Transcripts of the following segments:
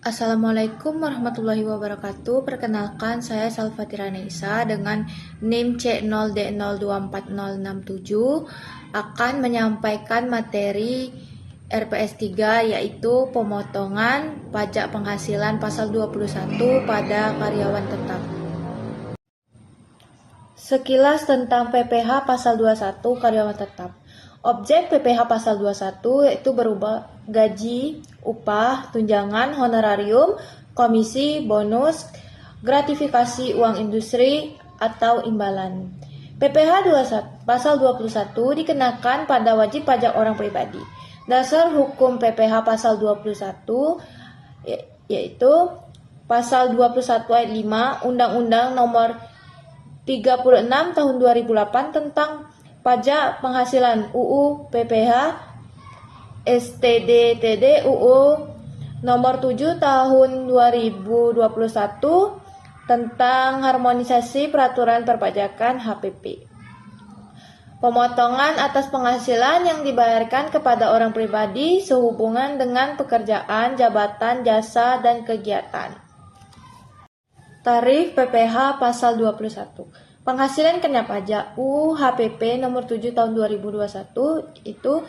Assalamualaikum warahmatullahi wabarakatuh. Perkenalkan, saya Salvatira Neisa dengan NIM C0D024067 akan menyampaikan materi RPS 3 yaitu pemotongan pajak penghasilan pasal 21 pada karyawan tetap. Sekilas tentang PPh pasal 21 karyawan tetap. Objek PPh pasal 21 yaitu berupa gaji, upah, tunjangan, honorarium, komisi, bonus, gratifikasi uang industri, atau imbalan. PPh 21, pasal 21 dikenakan pada wajib pajak orang pribadi. Dasar hukum PPh pasal 21 yaitu pasal 21 ayat 5 Undang-Undang nomor 36 tahun 2008 tentang pajak penghasilan UU PPh STD-TD UU nomor 7 tahun 2021 tentang harmonisasi peraturan perpajakan HPP. Pemotongan atas penghasilan yang dibayarkan kepada orang pribadi sehubungan dengan pekerjaan, jabatan, jasa, dan kegiatan. Tarif PPh pasal 21. Penghasilan kena pajak UHPP nomor 7 tahun 2021 itu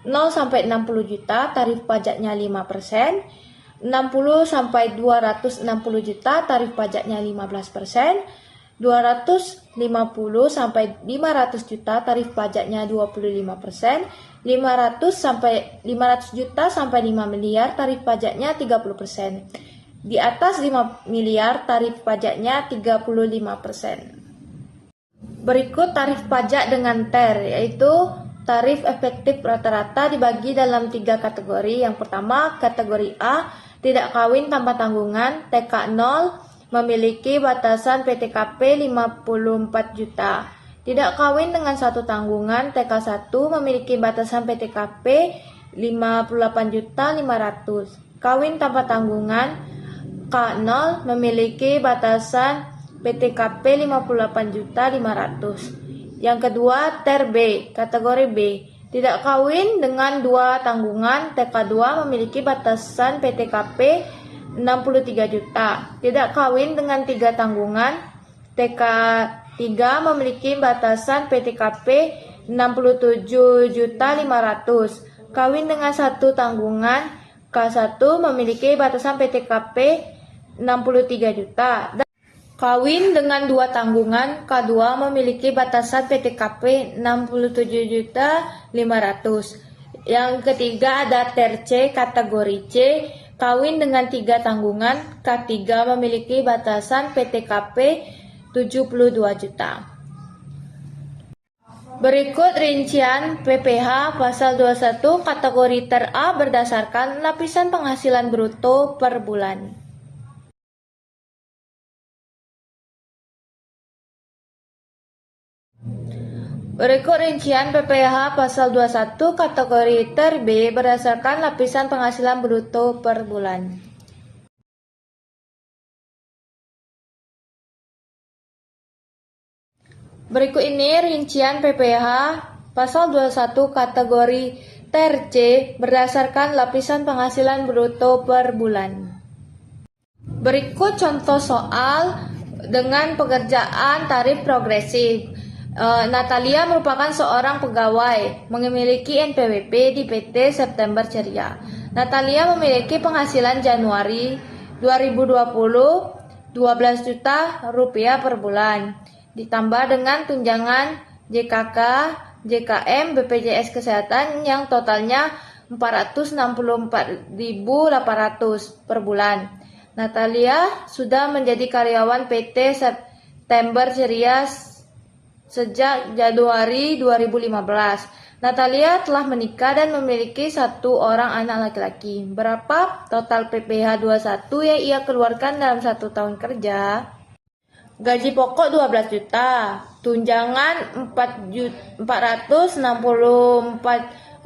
0 sampai 60 juta tarif pajaknya 5%, 60 sampai 260 juta tarif pajaknya 15%, 250 sampai 500 juta tarif pajaknya 25%, 500 sampai 500 juta sampai 5 miliar tarif pajaknya 30%. Di atas 5 miliar tarif pajaknya 35%. Berikut tarif pajak dengan TER, yaitu tarif efektif rata-rata dibagi dalam 3 kategori. Yang pertama, kategori A, tidak kawin tanpa tanggungan, TK 0, memiliki batasan PTKP 54 juta. Tidak kawin dengan satu tanggungan, TK 1, memiliki batasan PTKP 58.500. Kawin tanpa tanggungan, K0, memiliki batasan PTKP 58.500. Yang kedua, TER B, kategori B, tidak kawin dengan dua tanggungan, TK2 memiliki batasan PTKP 63 juta. Tidak kawin dengan 3 tanggungan, TK3 memiliki batasan PTKP 67.500. Kawin dengan 1 tanggungan, K1 memiliki batasan PTKP 63 juta. Kawin dengan 2 tanggungan, K2 memiliki batasan PTKP 67.500. Yang ketiga ada TER C, kategori C, kawin dengan 3 tanggungan, K3 memiliki batasan PTKP 72 juta. Berikut rincian PPh pasal 21 kategori TER A berdasarkan lapisan penghasilan bruto per bulan. Berikut rincian PPh pasal 21 kategori TER B berdasarkan lapisan penghasilan bruto per bulan. Berikut ini rincian PPh pasal 21 kategori TER C berdasarkan lapisan penghasilan bruto per bulan. Berikut contoh soal dengan pekerjaan tarif progresif. Natalia merupakan seorang pegawai, memiliki NPWP di PT September Ceria. Natalia memiliki penghasilan Januari 2020 12 juta rupiah per bulan, ditambah dengan tunjangan JKK, JKM, BPJS Kesehatan yang totalnya 464.800 per bulan. Natalia sudah menjadi karyawan PT September Ceria sejak Januari 2015. Natalia telah menikah dan memiliki 1 orang anak laki-laki. Berapa total PPh 21 yang ia keluarkan dalam 1 tahun kerja? Gaji pokok 12 juta, tunjangan 464.800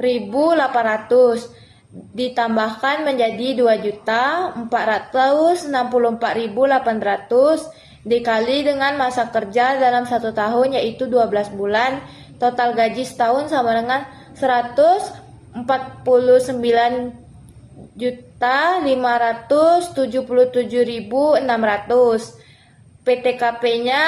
ditambahkan menjadi 2.464.800 dikali dengan masa kerja dalam 1 tahun yaitu 12 bulan, total gaji setahun sama dengan 149 4.577.600. PTKP-nya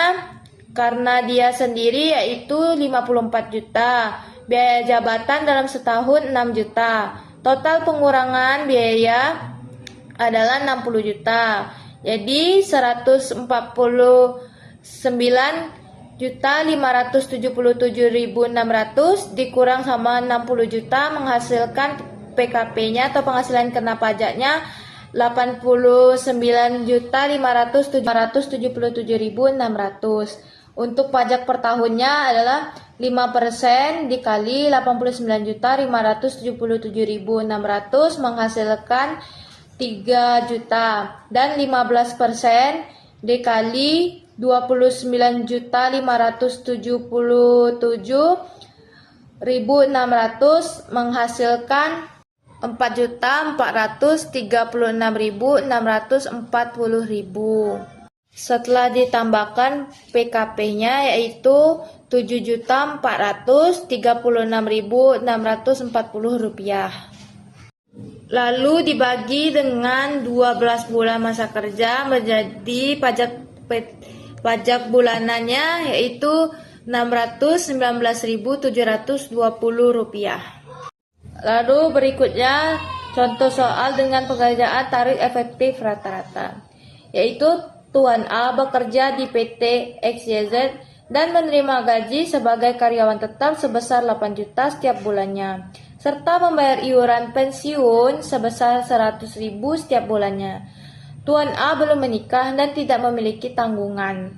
karena dia sendiri yaitu 54 juta. Biaya jabatan dalam setahun 6 juta. Total pengurangan biaya adalah 60 juta. Jadi 149.577.600 dikurang sama 60 juta menghasilkan PKP-nya atau penghasilan kena pajaknya 89.577.600. Untuk pajak per tahunnya adalah 5% dikali 89.577.600 menghasilkan 3 juta, dan 15% dikali 29.577.600 menghasilkan 4.436.640.000. Setelah ditambahkan PKP-nya yaitu 7.436.640 rupiah. Lalu dibagi dengan 12 bulan masa kerja menjadi pajak bulanannya yaitu 619.720 rupiah. Lalu berikutnya contoh soal dengan pengerjaan tarif efektif rata-rata, yaitu Tuan A bekerja di PT XYZ dan menerima gaji sebagai karyawan tetap sebesar 8 juta setiap bulannya, serta membayar iuran pensiun sebesar 100.000 setiap bulannya. Tuan A belum menikah dan tidak memiliki tanggungan.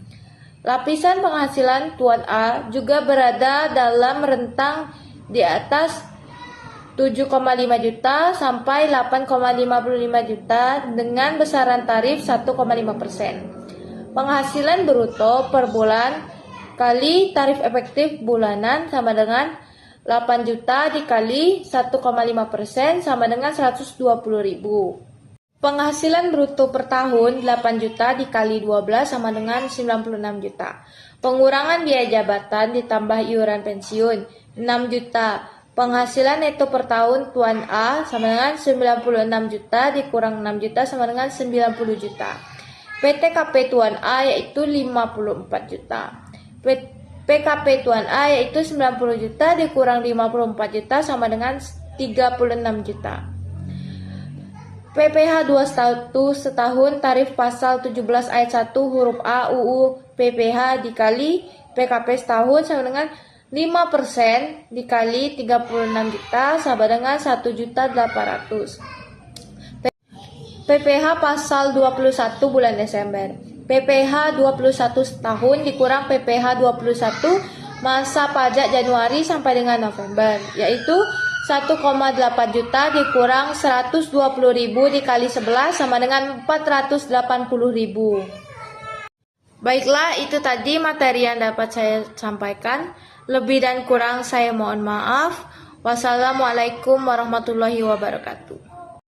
Lapisan penghasilan Tuan A juga berada dalam rentang di atas 7,5 juta sampai 8,55 juta dengan besaran tarif 1,5%. Penghasilan bruto per bulan kali tarif efektif bulanan sama dengan 8 juta dikali 1,5% sama dengan 120.000. Penghasilan bruto per tahun 8 juta dikali 12 sama dengan 96 juta. Pengurangan biaya jabatan ditambah iuran pensiun 6 juta. Penghasilan neto per tahun Tuan A sama dengan 96 juta dikurang 6 juta sama dengan 90 juta. PTKP Tuan A yaitu 54 juta. PKP Tuan A yaitu 90 juta dikurang 54 juta sama dengan 36 juta. PPh 21 setahun tarif pasal 17 ayat 1 huruf A UU PPh dikali PKP setahun sama dengan 5% dikali 36 juta sama dengan 1.800.000. PPh pasal 21 bulan Desember. PPh 21 setahun dikurang PPh 21 masa pajak Januari sampai dengan November, yaitu 1,8 juta dikurang 120.000 dikali 11 sama dengan 480.000. Baiklah, itu tadi materi yang dapat saya sampaikan. Lebih dan kurang saya mohon maaf. Wassalamualaikum warahmatullahi wabarakatuh.